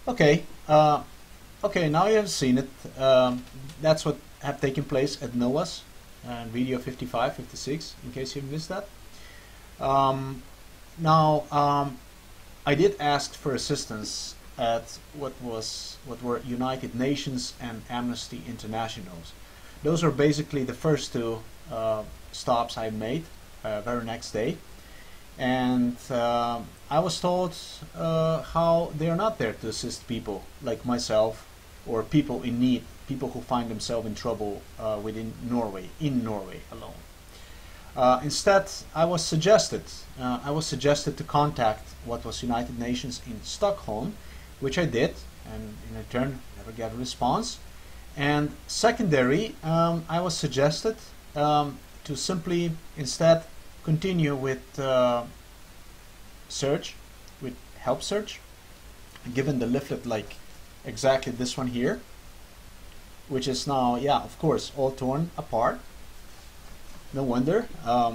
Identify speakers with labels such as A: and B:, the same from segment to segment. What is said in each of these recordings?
A: Okay, okay, now you have seen it. That's what have taken place at NOAA's video 55, 56, in case you missed that. Now, I did ask for assistance at what were United Nations and Amnesty International's. Those are basically the first two stops I made very next day. And I was told how they are not there to assist people like myself or people in need, people who find themselves in trouble within Norway, in Norway alone. Instead, I was suggested to contact what was United Nations in Stockholm, which I did, and in return never got a response. And secondary, I was suggested to simply instead continue with search, with help search, given the leaflet like exactly this one here, which is now, yeah, of course, all torn apart. No wonder. I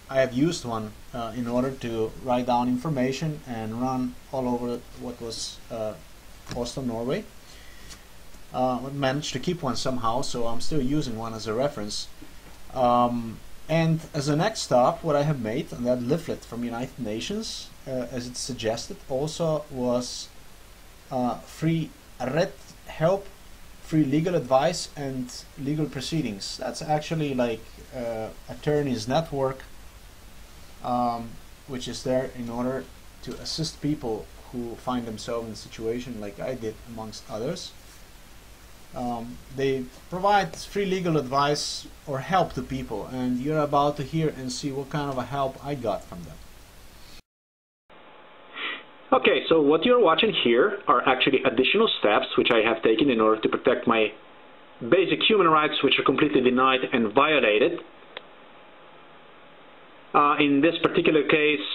A: have used one in order to write down information and run all over what was Oslo, Norway. I managed to keep one somehow, so I'm still using one as a reference. And as a next stop, what I have made on that leaflet from United Nations, as it suggested, also was free help, free legal advice, and legal proceedings. That's actually like attorneys network, which is there in order to assist people who find themselves in a situation like I did, amongst others. They provide free legal advice or help to people, and you're about to hear and see what kind of a help I got from them.
B: Okay, so what you're watching here are actually additional steps which I have taken in order to protect my basic human rights, which are completely denied and violated. In this particular case,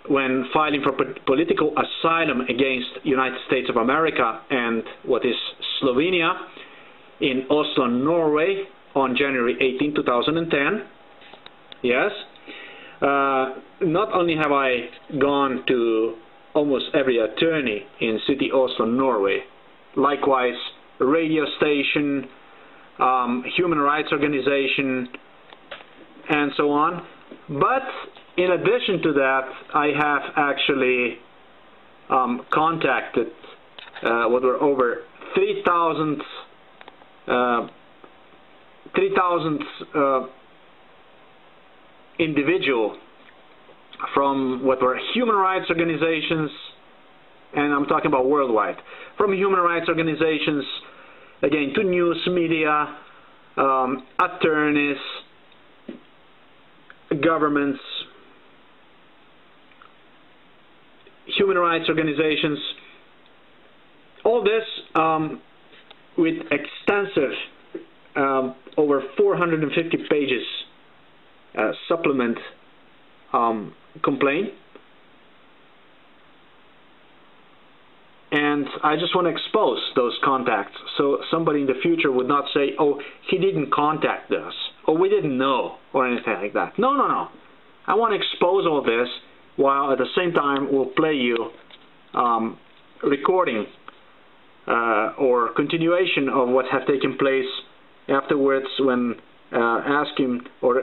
B: when filing for political asylum against United States of America and what is Slovenia in Oslo, Norway on January 18, 2010. Yes. Not only have I gone to almost every attorney in city Oslo, Norway, likewise radio station, human rights organization, and so on, but in addition to that, I have actually contacted what were over 3,000 individual from what were human rights organizations, and I'm talking about worldwide, from human rights organizations, again, to news media, attorneys, governments, human rights organizations, all this with extensive over 450 pages supplement complaint. And I just want to expose those contacts so somebody in the future would not say, oh, he didn't contact us, or we didn't know, or anything like that. No, no, no. I want to expose all this while at the same time we'll play you recording or continuation of what have taken place afterwards when asking or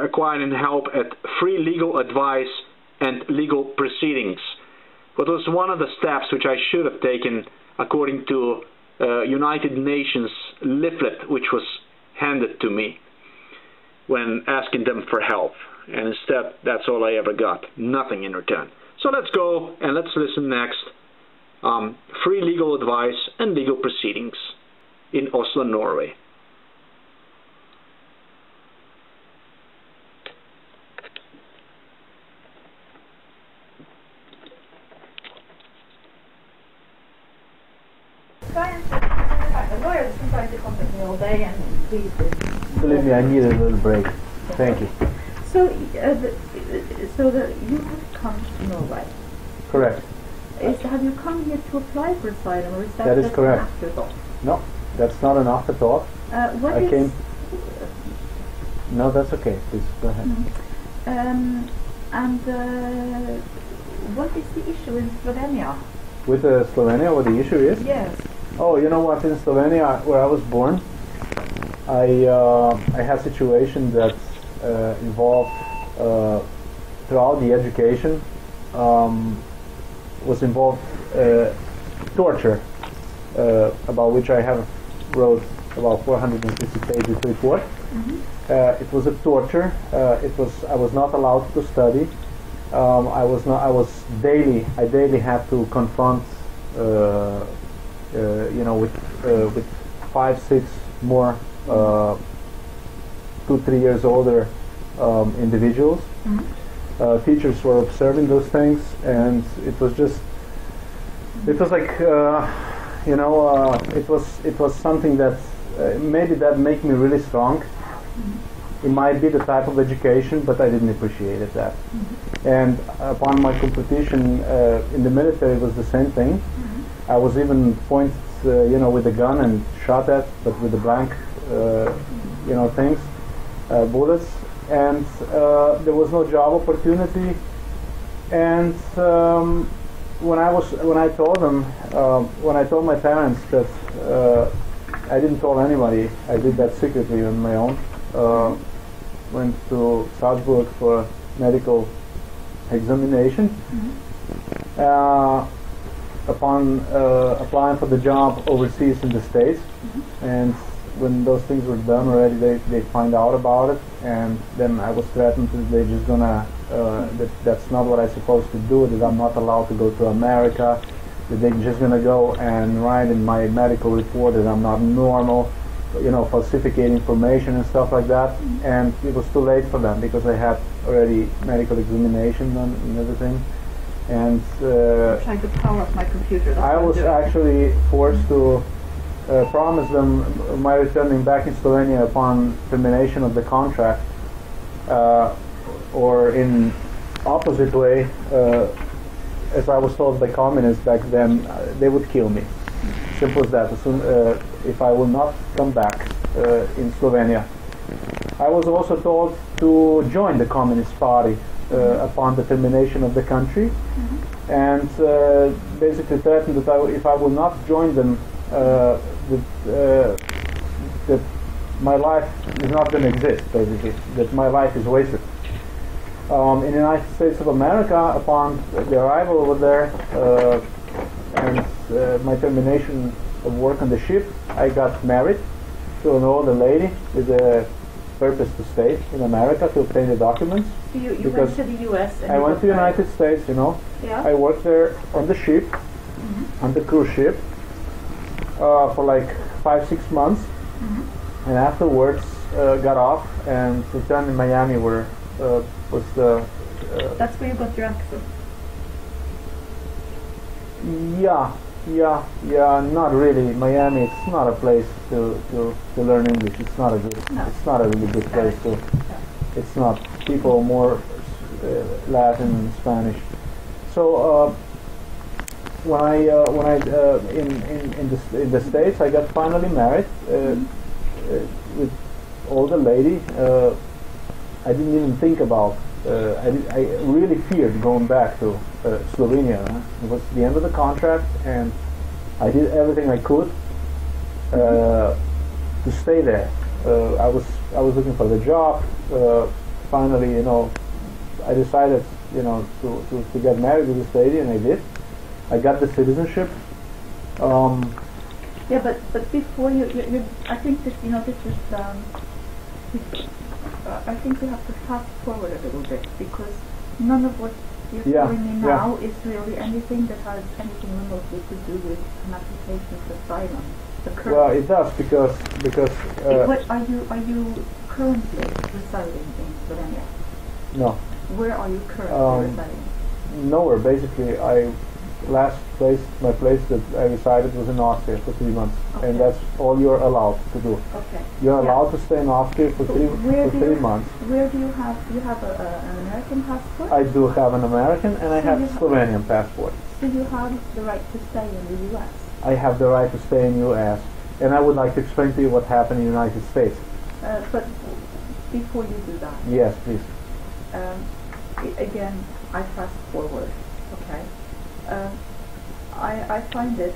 B: acquiring help at free legal advice and legal proceedings. What was one of the steps which I should have taken according to United Nations leaflet which was handed to me when asking them for help. And instead, that's all I ever got. Nothing in return. So let's go and let's listen next. Free legal advice and legal proceedings in Oslo, Norway.
A: Believe me, I need a little break. Thank you.
C: So, you have come to Norway.
A: Correct.
C: Have you come here to apply for asylum, or is that
A: That is
C: just
A: correct.
C: an afterthought?
A: No, that's not an afterthought. No, that's okay. Please go ahead.
C: And what is the issue in Slovenia?
D: With Slovenia, what the issue is?
C: Yes.
D: Oh, you know what? In Slovenia, where I was born, I had a situation that involved throughout the education was involved torture, about which I have wrote about 450 pages report. It was a torture. I was not allowed to study. I daily had to confront, with 5, 6 more 2, 3 years older individuals. Teachers were observing those things, and it was like it was something that maybe that made me really strong. It might be the type of education, but I didn't appreciate it that. And upon my competition in the military, it was the same thing. I was even pointed, with a gun and shot at, but with the blank, things, bullets. And there was no job opportunity. And when I told my parents that I didn't tell anybody, I did that secretly on my own. Went to Salzburg for medical examination. Upon applying for the job overseas in the States, and when those things were done already, they find out about it, and then I was threatened that they're just gonna that's not what I'm supposed to do, that I'm not allowed to go to America, that they're just gonna go and write in my medical report that I'm not normal, falsificate information and stuff like that. And it was too late for them because I had already medical examination done and everything. And
C: I'm trying to power up my computer.
D: I was actually forced to promise them my returning back in Slovenia upon termination of the contract, or in opposite way, as I was told by communists back then, they would kill me. Simple as that. As soon, if I will not come back in Slovenia. I was also told to join the Communist Party upon the termination of the country, and basically threatened that if I will not join them, that my life is not going to exist, basically, that my life is wasted. In the United States of America, upon the arrival over there, and my termination of work on the ship, I got married to an older lady with a purpose to stay in America to obtain the documents.
C: So you went to the U.S. and
D: I went to the United States,
C: Yeah.
D: I worked there on the ship, on the cruise ship, for like 5-6 months, and afterwards got off and returned in Miami, where was the...
C: That's where you got your accent.
D: Yeah, not really. Miami, it's not a place to learn English. It's not a really good place to. It's not. People more Latin and Spanish. So when I in the States, I got finally married with older lady. I didn't even think about. I really feared going back to Slovenia. It was the end of the contract, and I did everything I could to stay there. I was looking for the job. Finally, I decided, to get married with this lady, and I did. I got the citizenship.
C: Yeah, but before you I think this, this is. I think you have to fast forward a little bit, because none of what you're telling me now is really anything that has anything remotely to do with an application for asylum.
D: Well, it does because.
C: Are you currently residing in Slovenia?
D: No.
C: Where are you currently residing?
D: Nowhere. Basically, my place that I resided was in Austria for 3 months, and that's all you're allowed to do.
C: Okay.
D: You're allowed to stay in Austria for 3 months.
C: Where do you have? You have an American passport?
D: I do have an American, and I have a Slovenian passport.
C: So you have the right to stay in the U.S.?
D: I have the right to stay in the U.S., and I would like to explain to you what happened in the United States.
C: But before you do that,
D: yes, please.
C: Again, I fast forward. Okay. I find it